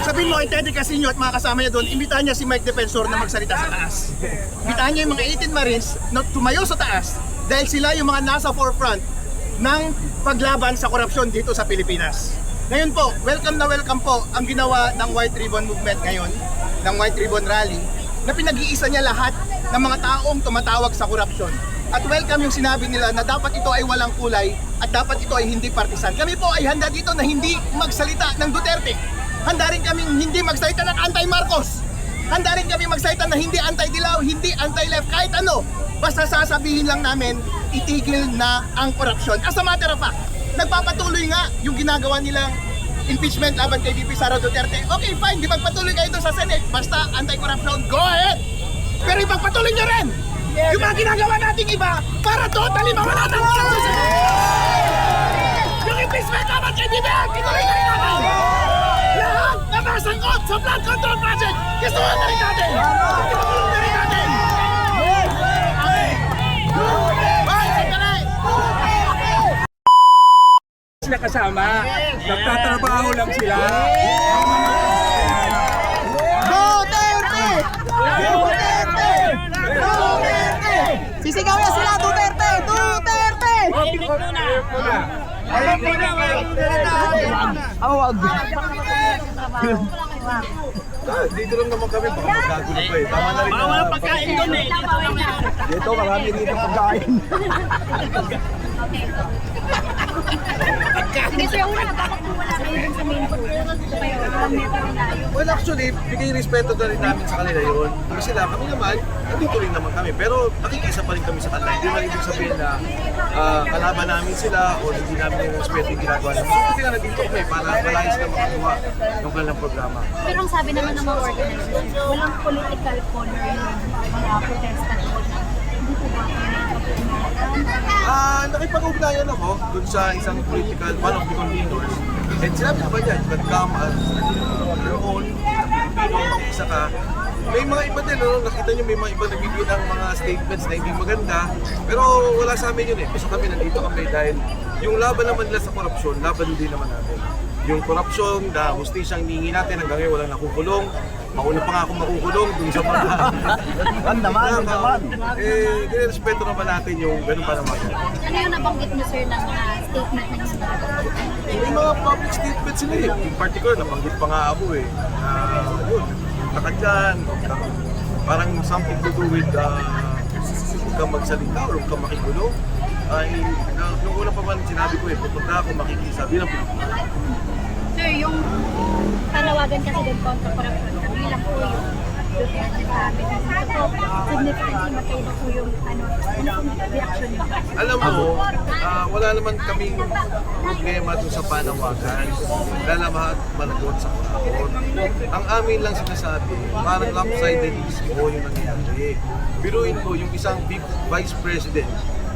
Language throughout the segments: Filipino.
Sabihin mo, Teddy Casino at mga kasama niya doon, imbitahan niya si Mike Defensor na magsalita sa taas. Imbitahan niya yung mga 18 Marines na tumayo sa taas dahil sila yung mga nasa forefront ng paglaban sa korupsyon dito sa Pilipinas. Ngayon po, welcome na welcome po ang ginawa ng White Ribbon Movement ngayon, ng White Ribbon Rally, na pinag-iisa niya lahat ng mga taong tumatawag sa korupsyon. At welcome yung sinabi nila na dapat ito ay walang kulay at dapat ito ay hindi partisan. Kami po ay handa dito na hindi magsalita ng Duterte. Handa rin kaming hindi magsalita ng anti-Marcos. Handa rin kami magsalita na hindi anti-Dilaw, hindi anti-left, kahit ano. Basta sasabihin lang namin, itigil na ang korupsyon. As a matter of fact, nagpapatuloy nga yung ginagawa nilang impeachment laban kay VP Sara Duterte. Okay, fine, di magpatuloy kayo doon sa Senate. Basta anti-corruption, go ahead! Pero ipagpatuloy nyo rin yung mga ginagawa nating iba para totally mawala ng korupsyon. Yung impeachment laban kay VP, ituloy na rin natin! Lahat na nasangkot sa flood control project, gustuhan na rin natin! Ipagpatuloy na rin natin! Sila kasama, nagtatrabaho lang sila. Duterte! Duterte! Duterte! Sisigaw na sila, Duterte! Duterte! Awag. Dito lang naman kami, baka magkagulo pa eh. Tama na rin. Bawal ang pagkain doon eh. Dito, marami dito pagkain. Hindi sir, una, bakit po wala kayo dun sa main road? Dito kayo, walang metro na layo. Well, actually, bigay respeto na rin namin sa kanila yun. Kasi sila, kami naman, nandito rin naman kami. Pero nakikisa pa rin kami sa kanila. Hindi naman ibig sabihin na kalaban namin sila o hindi namin yung respeto yung ginagawa namin. So, kasi nga nandito kami para malayo sila makakuha ng kanilang programa. Pero ang sabi naman ng mga organizers, walang political color yung mga protesta doon. Hindi po ba Nakipag-ugnayan ako dun sa isang political, one of the conveners. And sinabi naman niya, you can come as your own, Pilipino, isa ka. May mga iba din, no? Nakita niyo may mga iba nagbibigay ng mga statements na hindi maganda. Pero wala sa amin yun eh. Basta kami nandito kami dahil yung laban naman nila sa korupsyon, laban din naman natin. Yung korupsyon, na hustisyang hiningi natin hanggang ngayon walang nakukulong. Mauna pa nga akong makukulong dun sa mga... naman. Respeto naman natin yung ganun pa naman. Ano yung nabanggit niyo sir ng mga statement na sinabi? May mga public statements sila eh. In particular, nabanggit pa nga ako eh. Yun, punta ka dyan. Parang something to do with huwag kang magsalita o huwag kang makikulong. Nung una pa man sinabi ko eh, pupunta ako makikisa bilang Pilipino. Sir, yung panawagan kasi din kontra corruption, kabilang po yung Duterte sa amin. Significantly magkaiba po yung reaction niyo. Alam mo, wala naman kaming problema dun sa panawagan. Lalamat managot sa korupsyon. Ang amin lang sinasabi, parang lopsided ismo yung nangyayari. Biruin ko yung isang vice president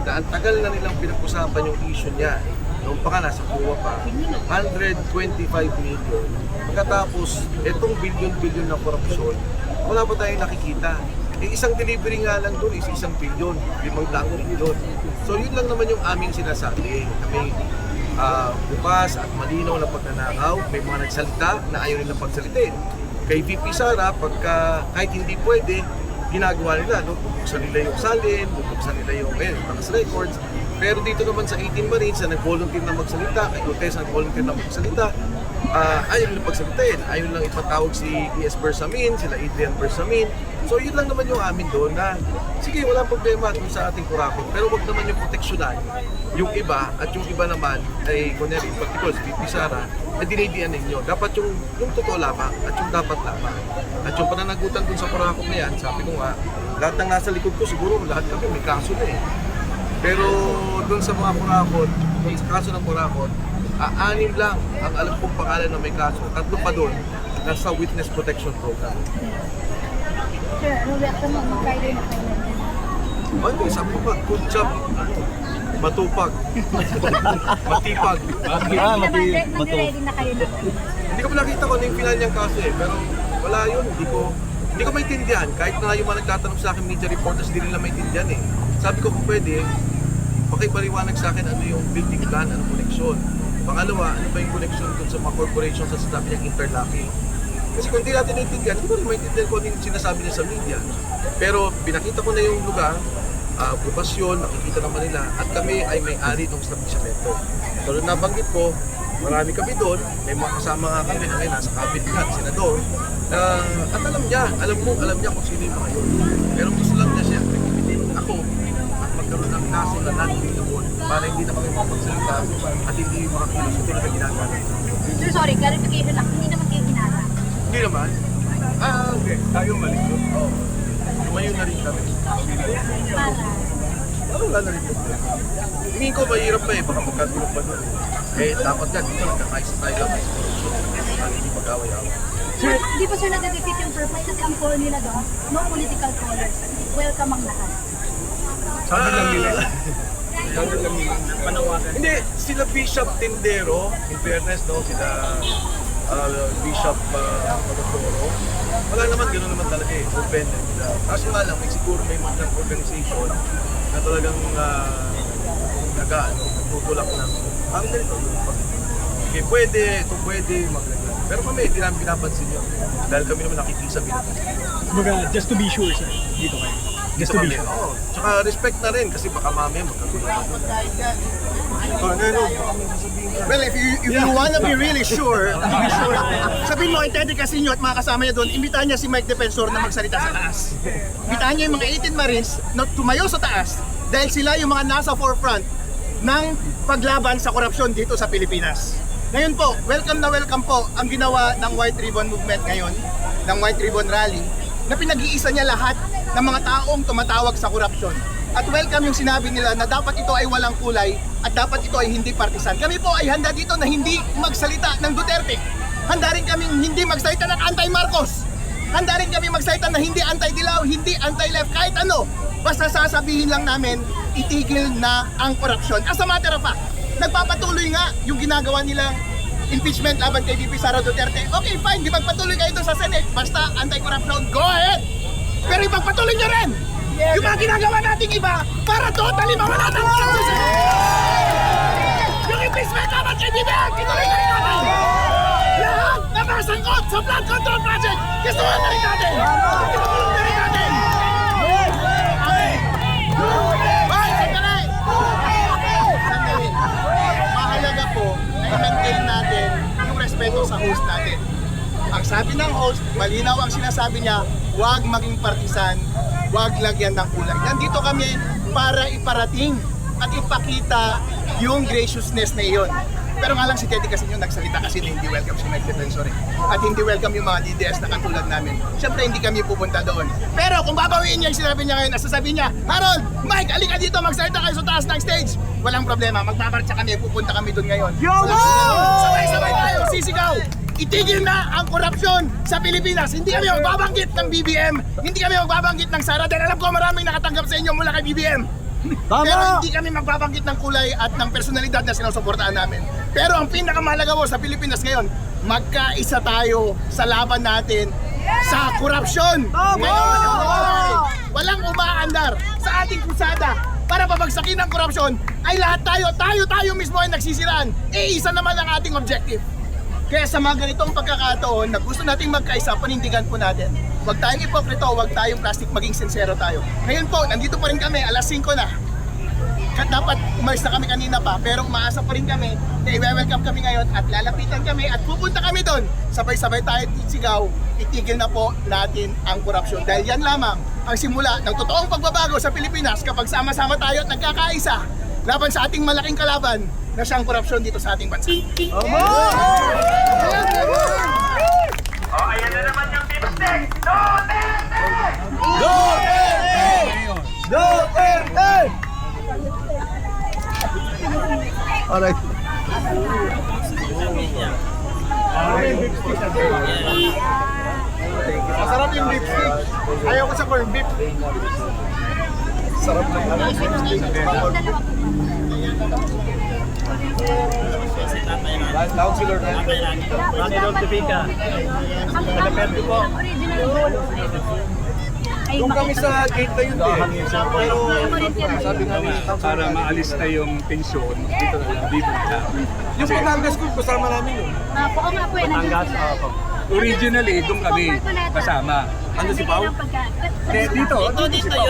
na ang tagal na nilang pinag-usapan yung issue niya. Noong pa ka nasa kuwa pa, 125 million. Pagkatapos, itong billion-billion na korupsyon, wala pa tayong nakikita. Isang delivery nga lang doon is 1 billion, 500 million. So yun lang naman yung aming sinasabi. Kami bukas at malinaw na pagnanakaw, may mga nagsalita na ayaw nilang pagsalitin. Kay VP Sara, kahit hindi pwede, ginagawa nila, no? Bubuksan nila yung salin, bubuksan nila yung takas records. Pero dito naman sa 18 Marines na nag-volunteer na magsalita, kay Cortez na nag-volunteer na magsalita, ayaw nilang pagsalitain, ayaw nilang ipatawag si E.S. Bersamin, sila Adrian Bersamin. So yun lang naman yung amin doon na, sige, walang problema dun sa ating kurakot, pero wag naman yung proteksyonan yung iba, at yung iba naman ay, kunyari, in particular si VP Sara, na dinidian ninyo. Dapat yung totoo lamang at yung dapat lamang. At yung pananagutan dun sa kurakot na yan, sabi ko nga, lahat ng nasa likod ko siguro, lahat kami may kaso na eh. Pero dun sa mga kurakot, dun sa kaso ng kurakot, 6 lang ang alam kong pangalan na may kaso. 3 pa doon, nasa Witness Protection Program. Sir, ano reaction mo? Mag-Friday na kayo na. Ano, sabi ko pa, good job. Matupag. Matipag. Nag-ready na kayo na. Hindi ko pa nakita ko yung final niyang kaso eh. Pero wala yun, hindi ko maintindihan. Kahit na yung mga nagtatanong sa akin media reporters, hindi nila maintindihan eh. Sabi ko kung pwede, pakipaliwanag sa akin ano yung building plan, anong koneksyon. Pangalawa, ano ba yung koneksyon dun sa mga corporations sa sinabi niyang interlocking. Kasi kung di natin naiintindihan, hindi ko rin maintindihan kung ano yung sinasabi niya sa media. Pero pinakita ko na yung lugar, bukas yun, nakikita naman nila, at kami ay may-ari ng establishmento. So, nabanggit ko, marami kami doon, may mga kasama nga kami na ngayon, nasa cabinet nga, senador, at alam niya kung sino yung mga yun. Pero gusto lang niya siya, nagpipitin ako at magkaroon ng kaso na non-debatable para hindi na kami mapagsalita at hindi makakilos sa tulad na ginagawa natin. Sir, sorry, clarification lang. Hindi naman kayo ginala. Hindi naman. Okay. Tayo mali. Oo. Tumayo na rin kami. Para. Wala na rin yun. Tingin ko mahirap pa baka magkatulog pa doon. Dapat nga dito nagkakaisa tayo lang sa korupsyon. Hindi mag-away-away. Sir, di ba sir nag-defeat yung purpose kasi ang call nila doon, no political colors. Welcome ang lahat. Sabi lang nila. Sabi lang nila. Panawagan. Hindi, sila Bishop Tindero, in fairness, no, sila Bishop Manotoro. Wala naman, gano'n naman talaga open. Kaso nga lang, siguro may mga organization na talagang nagtutulak ng parang ganito. Okay, pwede, kung pwede, maganda. Pero kami, hindi namin pinapansin yun. Dahil kami naman nakikisa Pilipinas. Kumbaga, just to be sure, sir. Dito kayo. Just to be sure. Oo. Tsaka respect na rin kasi baka mamaya magkagulo. Well, if you wanna be really sure, sabihin mo kay Teddy Casino at mga kasama niya doon, imbitahan niya si Mike Defensor na magsalita sa taas. Imbitahan niya yung mga 18 Marines na tumayo sa taas dahil sila yung mga nasa forefront ng paglaban sa korupsyon dito sa Pilipinas. Ngayon po, welcome na welcome po ang ginawa ng White Ribbon Movement ngayon, ng White Ribbon Rally, na pinag-iisa niya lahat ng mga taong tumatawag sa korupsyon. At welcome yung sinabi nila na dapat ito ay walang kulay at dapat ito ay hindi partisan. Kami po ay handa dito na hindi magsalita ng Duterte. Handa rin kami hindi magsalita ng anti-Marcos. Handa rin kami magsalita na hindi anti-Dilaw, hindi anti-left, kahit ano. Basta sasabihin lang namin, itigil na ang korupsyon. As a matter of fact, nagpapatuloy nga yung ginagawa nilang impeachment laban kay VP Sara Duterte. Okay, fine, di magpatuloy kayo doon sa Senate. Basta anti-corruption, go ahead! Pero ipagpatuloy nyo rin yung mga ginagawa nating iba para totally mawala ng korupsyon. Yung impeachment laban kay BBM, ituloy na rin natin! Lahat na nasangkot sa flood control project, gusto na rin natin! Ituloy na rin natin! Sandali. Mahalaga po na i-maintain natin yung respeto sa host natin. Ang sabi ng host, malinaw ang sinasabi niya, huwag maging partisan, huwag lagyan ng kulay. Nandito kami para iparating at ipakita yung graciousness na iyon. Pero nga lang si Teddy kasi yung nagsalita kasi na hindi welcome si Mike Defensor at hindi welcome yung mga DDS na katulad namin. Siyempre hindi kami pupunta doon. Pero kung babawiin niya yung sinabi niya ngayon, nasasabihin niya, Harold, Mike, alika dito, magsalita kayo sa taas ng stage. Walang problema, magbabartsa kami, pupunta kami doon ngayon. Sabay-sabay tayo, sisigaw! Itigil na ang korupsyon sa Pilipinas. Hindi kami magbabanggit ng BBM, hindi kami magbabanggit ng Sara dahil alam ko maraming nakatanggap sa inyo mula kay BBM. Pero hindi kami magbabanggit ng kulay at ng personalidad na sinusuportahan namin. Pero ang pinakamahalaga po sa Pilipinas ngayon, magkaisa tayo sa laban natin sa korupsyon. Ngayon, walang umaandar sa ating kusada para pabagsakin ang korupsyon ay lahat tayo mismo ay nagsisiraan. Isa naman ang ating objective. Kaya sa mga ganitong pagkakataon na gusto nating magkaisa, panindigan po natin. Huwag tayong ipokrito, huwag tayong plastic, maging sincero tayo. Ngayon po, nandito pa rin kami, alas 5 na. Dapat umalis na kami kanina pa, pero umaasa pa rin kami na i-welcome kami ngayon at lalapitan kami at pupunta kami doon. Sabay-sabay tayo sigaw, itigil na po natin ang korupsyon. Dahil yan lamang ang simula ng totoong pagbabago sa Pilipinas kapag sama-sama tayo at nagkakaisa laban sa ating malaking kalaban na siyang korupsyon dito sa ating bansa. Ayan na naman yung dipstick! Duterte! Alright. Masarap yung lipstick. Ayaw ko sa corned beef. Sarap na yan. Tawag si Lord. Original ay Doon kami sa makita. gate na yun eh. Pero sabi nga ni Para maalis na yung tension, dito na lang, dito na lang. yung Batangas ko, kasama namin yun. Oo nga po, nandiyan sila. Originally, doon kami kasama. Ano si Pao? Dito si Pao.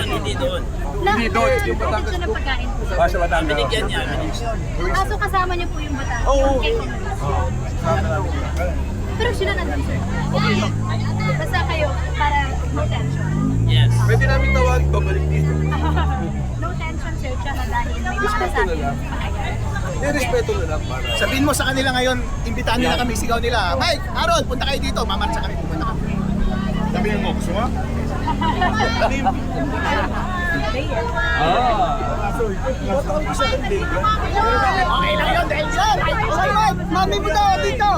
Hindi doon. Hindi doon, yung Batangas ng pagkain po. Sa Batangas. Binigyan niya. Kaso kasama niyo po yung Batangas. Oo. Pero sila nandun, sir. Basta kayo, para no tension. Yes. Pwede namin tawagin, babalik dito. No tension, sir, tsaka dahil may mga Respeto nasabi. na lang. May respeto na lang para. Sabihin mo sa kanila ngayon, imbitahan nila kami, sigaw nila, Mike, Harold, punta kayo dito, mamarcha kami, pupunta kami. Sabihin mo, gusto mo? Okay lang yun, dahil sir, sir Mike, mami mo daw dito.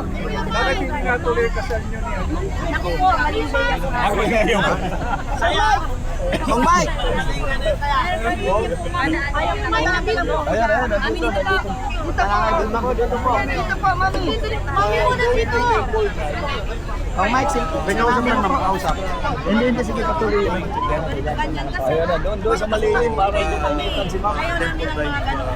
Bakit hindi nga tuloy kasal nyo ni ano? Naku po, mali ba yan? Ako ngayon. Bang Mike! Ayaw na nga namin po. Amin dito po. Dito po, mami. Mami mo na dito. Bang Mike, bigyan ko sa mga makausap. Hindi, sige, patuloy yung Ganyan kasi. Ayun na, doon sa malilim para hindi malitan si Ma'am. Ayaw namin ang mga ganun.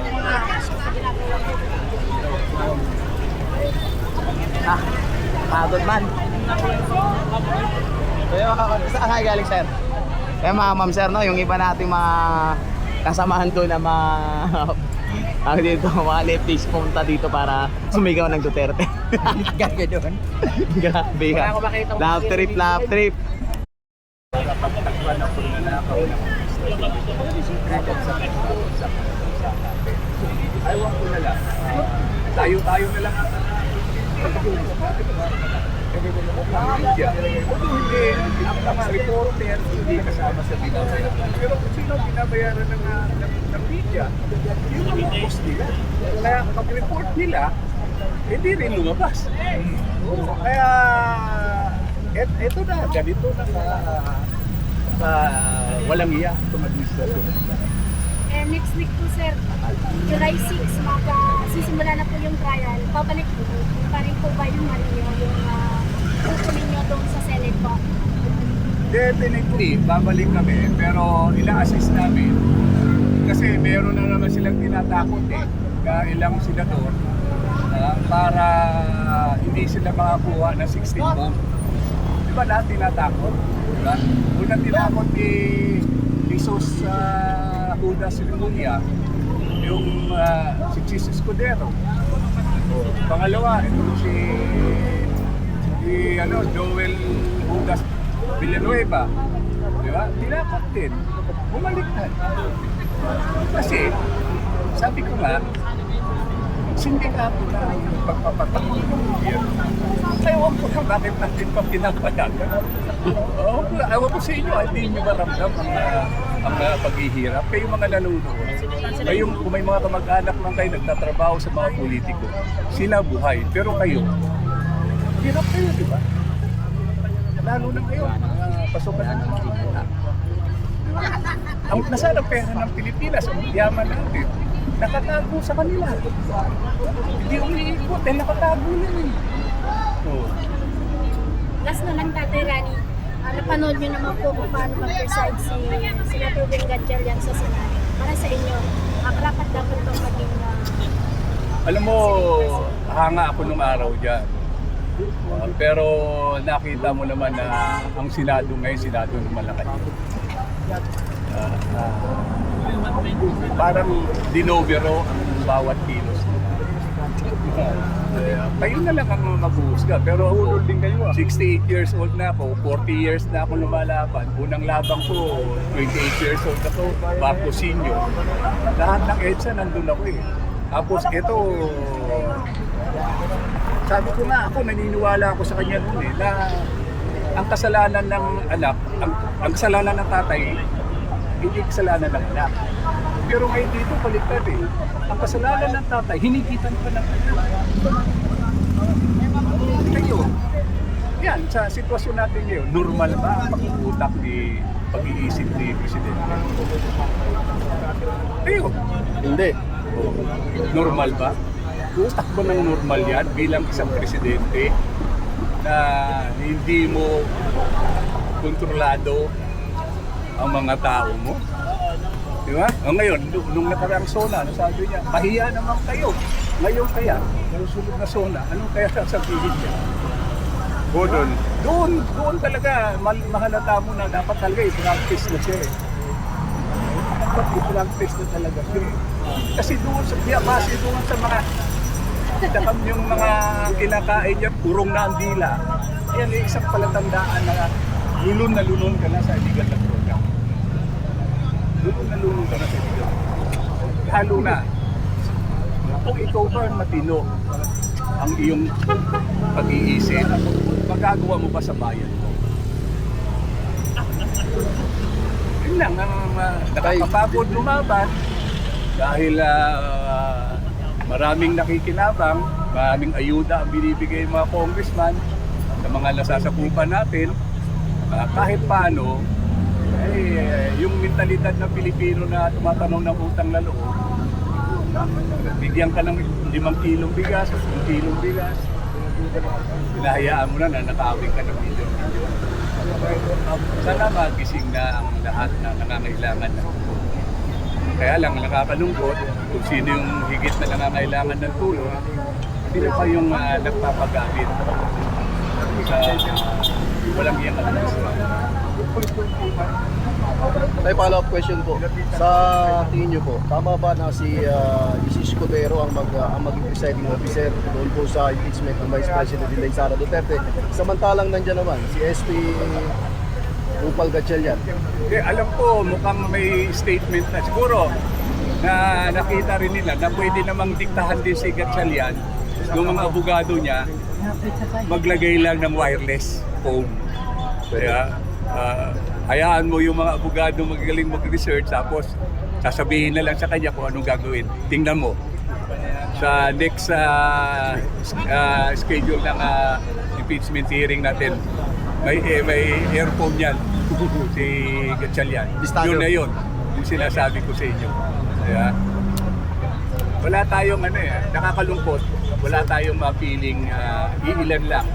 Pagod man. So yung saan kayo galing, sir? Kaya mga ma'am, sir, no? Yung iba nating mga kasamahan doon na mga ang dito, mga lefties pumunta dito para sumigaw ng Duterte. Gagawin doon. Grabe ka. Love trip, love trip. Pagtakpan ng pulnanakaw ng Ayaw ko na lang. Tayo na lang. Media. Hindi, ang mga reporter hindi kasama sa binabayaran. Pero kung sino binabayaran ng media, yung mga post nila. Kaya pag-report nila, hindi rin lumabas. Kaya, eto na, ganito na walang iya itong administrasyon. Next week po, sir, July 6, sisimula na po yung trial. Pabalik po. Pa rin po ba yung Mario, yung kukunin nyo doon sa Senate po? Definitely, babalik kami. Pero ila-assist namin. Kasi meron na naman silang tinatakot na ilang senador para hindi sila makakuha ng 16 vote. Di ba lahat tinatakot? Diba? Unang tinakot ni Jesus Judas Lumunia, yung si Jesus Escudero. Pangalawa, ito si Joel Judas Villanueva. Di ba? Tinakot din. Bumaliktad. Kasi, sabi ko nga, sindikato na yung pagpapatakot ng gobyerno. Ewan ko lang bakit natin pa pinapayagan. Ewan ko sa inyo, hindi nyo maramdam ang paghihirap. Kayo mga nanonood, kung may mga kamag-anak lang kayo nagtatrabaho sa mga politiko, sila buhay. Pero kayo, hirap kayo, di ba? Lalo na kayo, pasukan na ng mga anak. Ang nasaan ang pera ng Pilipinas, ang yaman natin, nakatago sa kanila. Hindi umiikot, nakatago na rin. Last na lang, Tatay Rani, napanood nyo naman po kung paano mag-preside si Senator Wing Gatchalian sa Senado. Para sa inyo, dapat itong maging Alam mo, hanga ako nung araw dyan. Pero nakita mo naman na ang Senado ngayon, Senado ng Malacanang. Parang dinobero ang bawat kilos nila. Kayo na lang ang mag-uusga, pero ulol din kayo. 68 years old na ako, 40 years na ako lumalaban. Unang labang ko, 28 years old ako, Marco Senior. Lahat ng EDSA nandun ako eh. Tapos ito, sabi ko nga ako, naniniwala ako sa kanya noon eh, na ang kasalanan ng anak, ang kasalanan ng tatay, hindi kasalanan ng anak. Pero ngayon dito, baliktad eh. Ang kasalanan ng tatay, hinigitan pa ng anak. Kayo, yan, sa sitwasyon natin ngayon, normal ba ang pag-uutak ni pag-iisip ni Presidente? Kayo, hindi. Normal ba? Utak ba ng normal yan bilang isang presidente na hindi mo kontrolado ang mga tao mo. Di ba? Ngayon, nung nakaraang SONA, sabi niya, pahiya naman kayo. Ngayon kaya, yung sunod na SONA, anong kaya sasabihin niya? Doon talaga, mahalata mo na dapat talaga i-practice na siya eh. Dapat i-practice na talaga siya. Kasi doon sa base doon sa mga yung mga kinakain niya, purong na ang dila. Yan yung isang palatandaan na lulun ka na sa illegal na program. Lulun ka na sa illegal. Halo na. Kung ikaw ba matino ang iyong pag-iisip, magagawa mo ba sa bayan mo? Yun lang, nakakapagod lumaban dahil maraming nakikinabang, maraming ayuda ang binibigay ng mga congressman sa mga nasasakupan natin. Kahit paano, yung mentalidad ng Pilipino na tumatanong ng utang na loob, bigyan ka ng 5 kilong bigas o 10 kilong bigas, hinahayaan mo na nakawin ka ng milyon-milyon. Sana magising na ang lahat na nangangailangan ng tulong. Kaya lang nakakalungkot kung sino yung higit na nangangailangan ng tulong, sino pa yung nagpapagamit sa walang iyang administrasyon. May follow-up question po. Sa tingin niyo po, tama ba na si Isis Cotero ang maging presiding officer doon po sa impeachment ng Vice President Inday Sara Duterte? Samantalang nandiyan naman si SP Upal Gatchalian. Alam ko mukhang may statement na siguro na nakita rin nila na pwede namang diktahan din si Gatchalian yung mga abogado niya maglagay lang ng wireless phone. Kaya hayaan mo yung mga abogado magaling mag-research tapos sasabihin na lang sa kanya kung anong gagawin. Tingnan mo sa next schedule ng impeachment hearing natin, may earphone yan si Gatchalian. Yun na yun, yung sinasabi ko sa inyo. Kaya wala tayong nakakalungkot, wala tayong mapiling iilan lang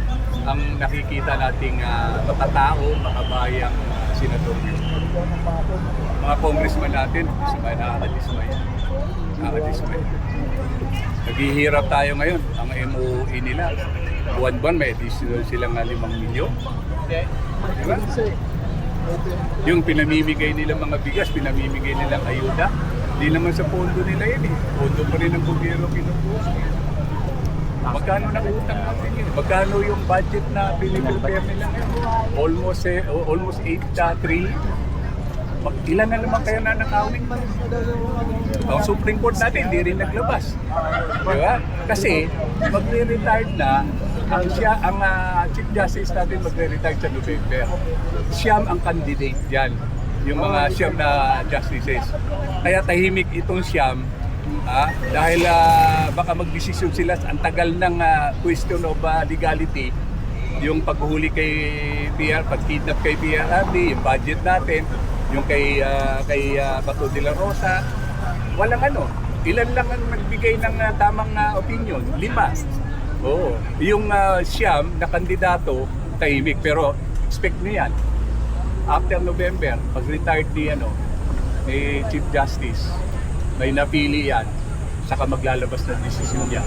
ang nakikita nating matatao, makabayang senador. Mga congressman natin, nakakadismay. Naghihirap tayo ngayon. Ang MOE nila, buwan-buwan may additional silang 5 milyon. Diba? Yung pinamimigay nilang mga bigas, pinamimigay nilang ayuda, hindi naman sa pondo nila yun eh. Pondo pa rin ng gobyerno kinukuha. Magkano na utang natin yun? Magkano yung budget na piniprepare nila? Almost 8 trillion. Ilan na naman kaya na nakawin? Ang Supreme Court natin hindi rin naglabas. Diba? Kasi magre-retired na ang Chief Justice natin magre-retired sa November. Siyam ang candidate diyan, yung mga siyam na justices. Kaya tahimik itong siyam dahil baka magdesisyon sila ang tagal ng question of legality, yung paghuli kay PR, pag-kidnap kay PRRD, yung budget natin, yung kay Bato de la Rosa, walang ilan lang ang nagbigay ng tamang opinion? 5. Oo. Yung siyam na kandidato, tahimik, pero expect niyo yan. After November, pag retired ni Chief Justice, may napili yan, saka maglalabas ng desisyon niya.